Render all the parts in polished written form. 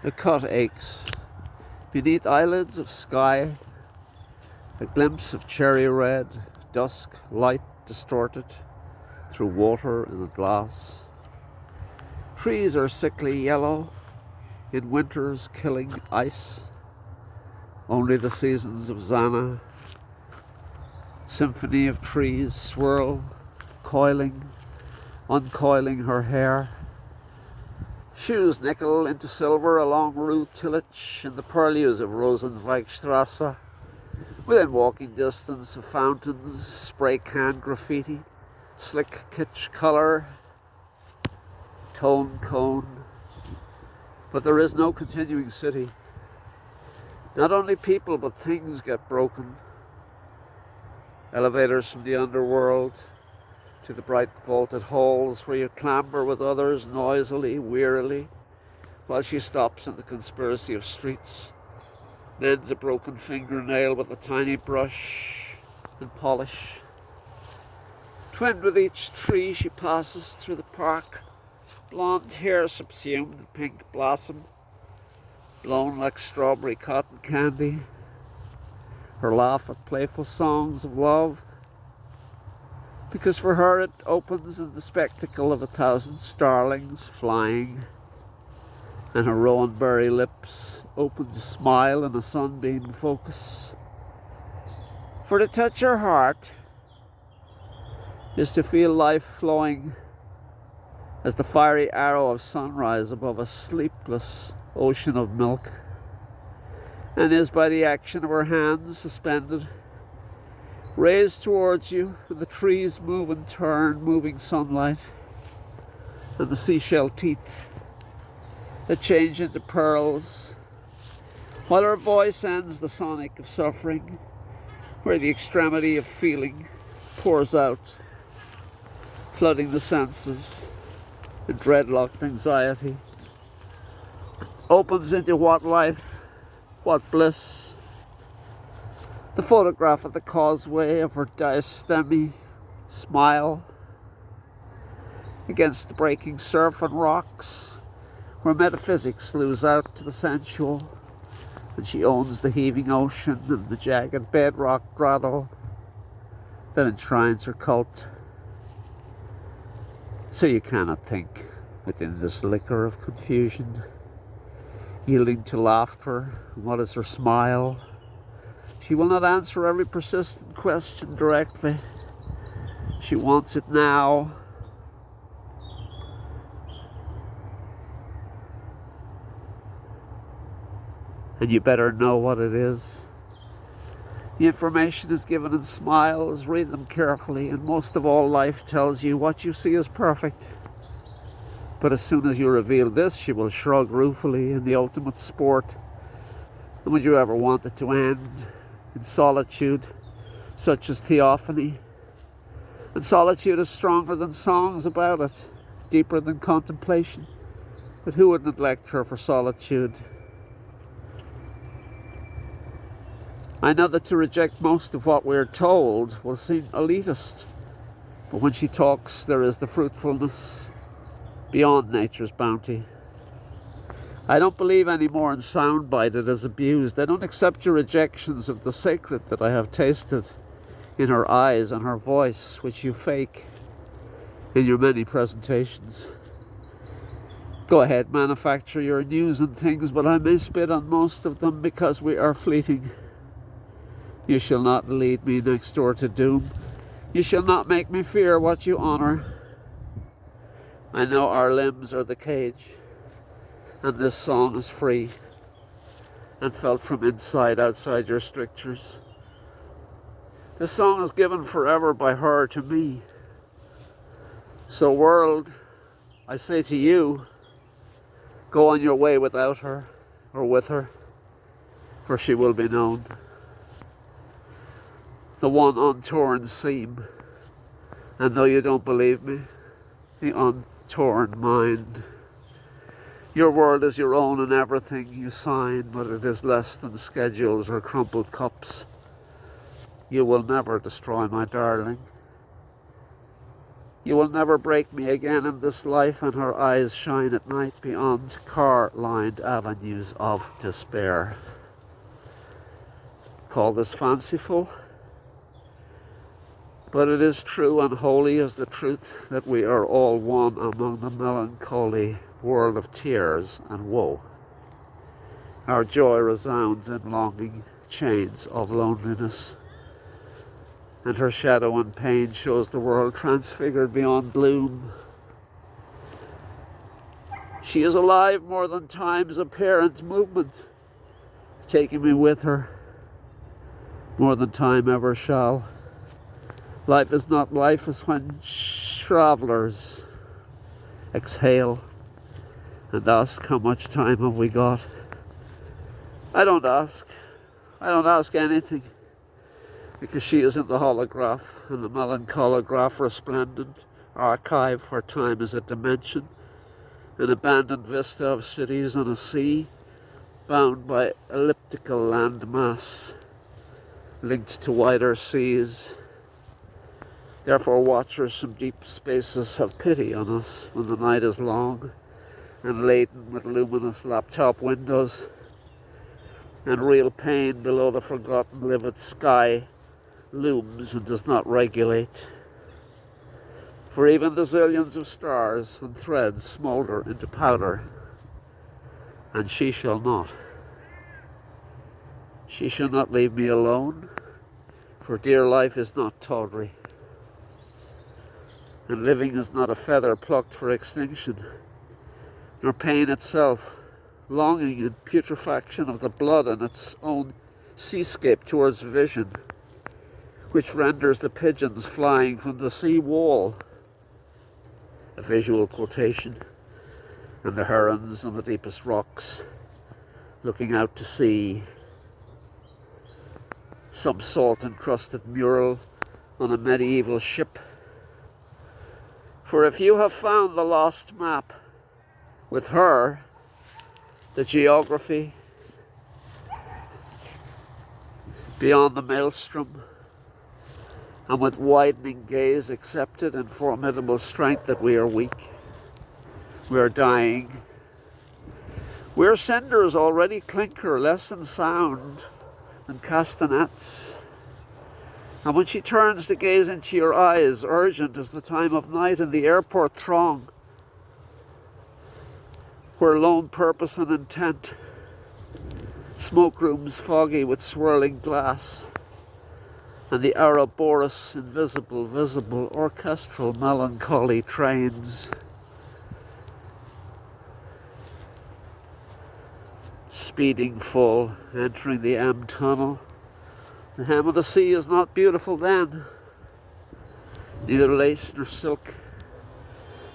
The cut aches. Beneath eyelids of sky, a glimpse of cherry red, dusk, light distorted through water in a glass. Trees are sickly yellow in winter's killing ice. Only the seasons of Zana. Symphony of trees swirl, coiling, uncoiling her hair. Shoes nickel into silver along Rue Tillich in the purlieus of Rosenweigstrasse. Within walking distance of fountains, spray can graffiti, slick kitsch colour, tone cone. But there is no continuing city. Not only people but things get broken. Elevators from the underworld to the bright vaulted halls where you clamber with others noisily, wearily, while she stops in the conspiracy of streets, mends a broken fingernail with a tiny brush and polish. Twinned with each tree she passes through the park, blonde hair subsumed in pink blossom, blown like strawberry cotton candy, her laugh at playful songs of love, because for her it opens in the spectacle of 1,000 starlings flying, and her rowanberry lips open to smile in a sunbeam focus. For to touch her heart is to feel life flowing as the fiery arrow of sunrise above a sleepless ocean of milk, and is by the action of her hands suspended, raised towards you, and the trees move and turn, moving sunlight, and the seashell teeth that change into pearls, while her voice ends the sonic of suffering, where the extremity of feeling pours out, flooding the senses, and dreadlocked anxiety opens into what life, what bliss. The photograph of the causeway of her diastemi smile against the breaking surf and rocks, where metaphysics lose out to the sensual, and she owns the heaving ocean and the jagged bedrock grotto that enshrines her cult. So you cannot think within this liquor of confusion, yielding to laughter. What is her smile? She will not answer every persistent question directly. She wants it now. And you better know what it is. The information is given in smiles. Read them carefully. And most of all, life tells you what you see is perfect. But as soon as you reveal this, she will shrug ruefully in the ultimate sport. And would you ever want it to end in solitude, such as theophany? And solitude is stronger than songs about it, deeper than contemplation. But who would neglect her for solitude? I know that to reject most of what we're told will seem elitist, but when she talks, there is the fruitfulness beyond nature's bounty. I don't believe anymore in soundbite that is abused. I don't accept your rejections of the sacred that I have tasted in her eyes and her voice, which you fake in your many presentations. Go ahead, manufacture your news and things, but I may spit on most of them because we are fleeting. You shall not lead me next door to doom. You shall not make me fear what you honour. I know our limbs are the cage, and this song is free and felt from inside outside your strictures. This song is given forever by her to me. So world, I say to you, go on your way without her or with her, for she will be known. The one untorn seam, and though you don't believe me, the untorn mind. Your world is your own and everything you sign, but it is less than schedules or crumpled cups. You will never destroy my darling. You will never break me again in this life, and her eyes shine at night beyond car-lined avenues of despair. Call this fanciful, but it is true, and holy is the truth that we are all one among the melancholy world of tears and woe. Our joy resounds in longing chains of loneliness, and her shadow and pain shows the world transfigured beyond bloom. She is alive more than time's apparent movement, taking me with her more than time ever shall. Life is not life as when travellers exhale and ask, how much time have we got? I don't ask anything, because she is in the holograph, and the melancholograph resplendent archive where time is a dimension, an abandoned vista of cities on a sea, bound by elliptical landmass, linked to wider seas. Therefore watchers from deep spaces have pity on us when the night is long and laden with luminous laptop windows, and real pain below the forgotten livid sky looms and does not regulate. For even the zillions of stars and threads smoulder into powder, and she shall not. She shall not leave me alone, for dear life is not tawdry, and living is not a feather plucked for extinction, nor pain itself, longing and putrefaction of the blood in its own seascape towards vision, which renders the pigeons flying from the sea wall a visual quotation, and the herons on the deepest rocks looking out to sea, some salt-encrusted mural on a medieval ship. For if you have found the lost map, with her, the geography beyond the maelstrom, and with widening gaze accepted in formidable strength that we are weak, we are dying. We're cinders already clinker, less in sound than castanets. And when she turns to gaze into your eyes, urgent as the time of night in the airport throng, where lone purpose and intent, smoke rooms foggy with swirling glass, and the Ouroboros invisible, visible, orchestral melancholy trains, speeding full, entering the M tunnel. The hem of the sea is not beautiful then, neither lace nor silk,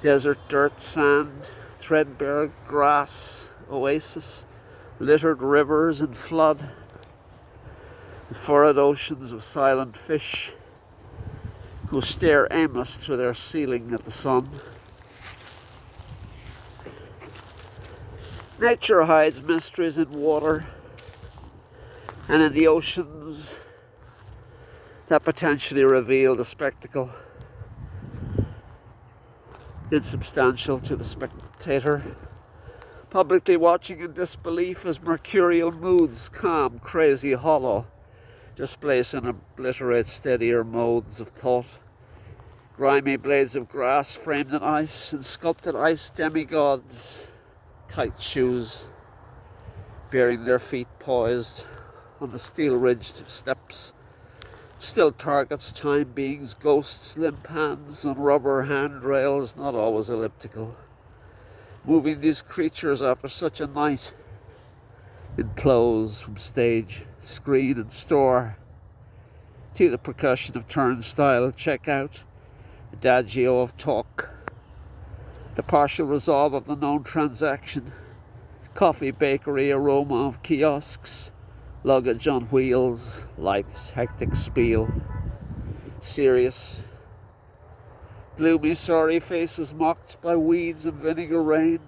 desert dirt, sand, threadbare grass, oasis, littered rivers in flood, the furrowed oceans of silent fish who stare aimless through their ceiling at the sun. Nature hides mysteries in water and in the oceans that potentially reveal the spectacle, insubstantial to the spectator, publicly watching in disbelief as mercurial moods, calm, crazy, hollow, displace and obliterate steadier modes of thought. Grimy blades of grass framed in ice, and sculpted ice demigods, tight shoes, bearing their feet poised on the steel-ridged steps, still targets, time beings, ghosts, limp hands on rubber handrails, not always elliptical, moving these creatures after such a night, in clothes from stage, screen and store, to the percussion of turnstile, checkout, adagio of talk, the partial resolve of the known transaction, coffee bakery aroma of kiosks, luggage on wheels, life's hectic spiel, serious, gloomy, sorry faces mocked by weeds and vinegar rain.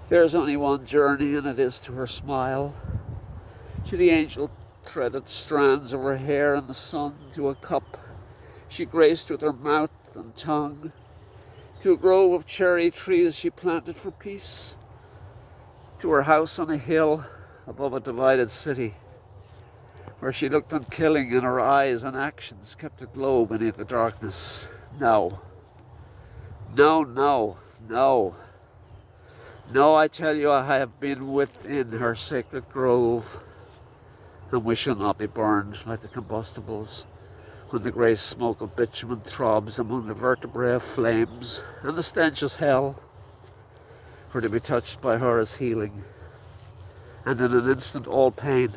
There's only one journey, and it is to her smile, to the angel threaded strands of her hair in the sun, to a cup she graced with her mouth and tongue, to a grove of cherry trees she planted for peace, to her house on a hill above a divided city, where she looked on killing and her eyes and actions kept aglow beneath the darkness. No, no, no, no. No, I tell you, I have been within her sacred grove, and we shall not be burned like the combustibles when the grey smoke of bitumen throbs among the vertebrae of flames, and the stench is hell. For to be touched by her is healing, and in an instant all pain,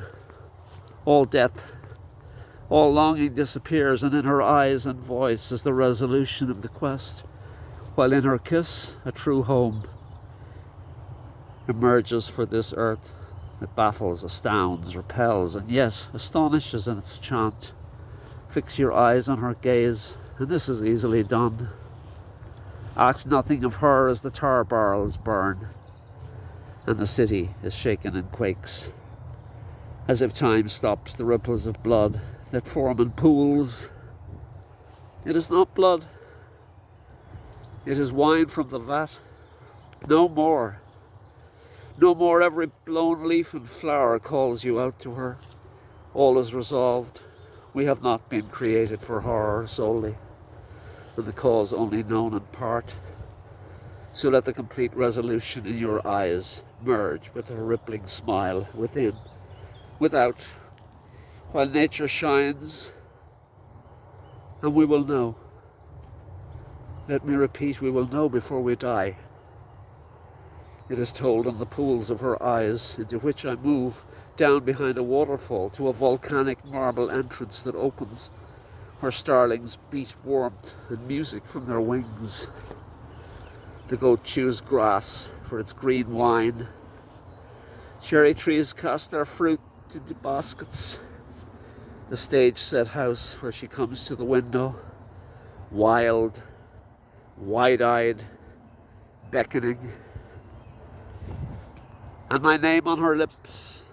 all death, all longing disappears, and in her eyes and voice is the resolution of the quest, while in her kiss a true home emerges for this earth that baffles, astounds, repels, and yet astonishes in its chant. Fix your eyes on her gaze, and this is easily done. Ask nothing of her as the tar barrels burn, and the city is shaken and quakes, as if time stops the ripples of blood that form in pools. It is not blood, it is wine from the vat. No more. No more every blown leaf and flower calls you out to her. All is resolved. We have not been created for horror solely, and the cause only known in part. So let the complete resolution in your eyes merge with a rippling smile within, without, while nature shines, and we will know. Let me repeat, we will know before we die. It is told in the pools of her eyes, into which I move down behind a waterfall to a volcanic marble entrance that opens, where starlings beat warmth and music from their wings. The goat chews grass for its green wine. Cherry trees cast their fruit into baskets. The stage-set house where she comes to the window, wild, wide-eyed, beckoning, and my name on her lips,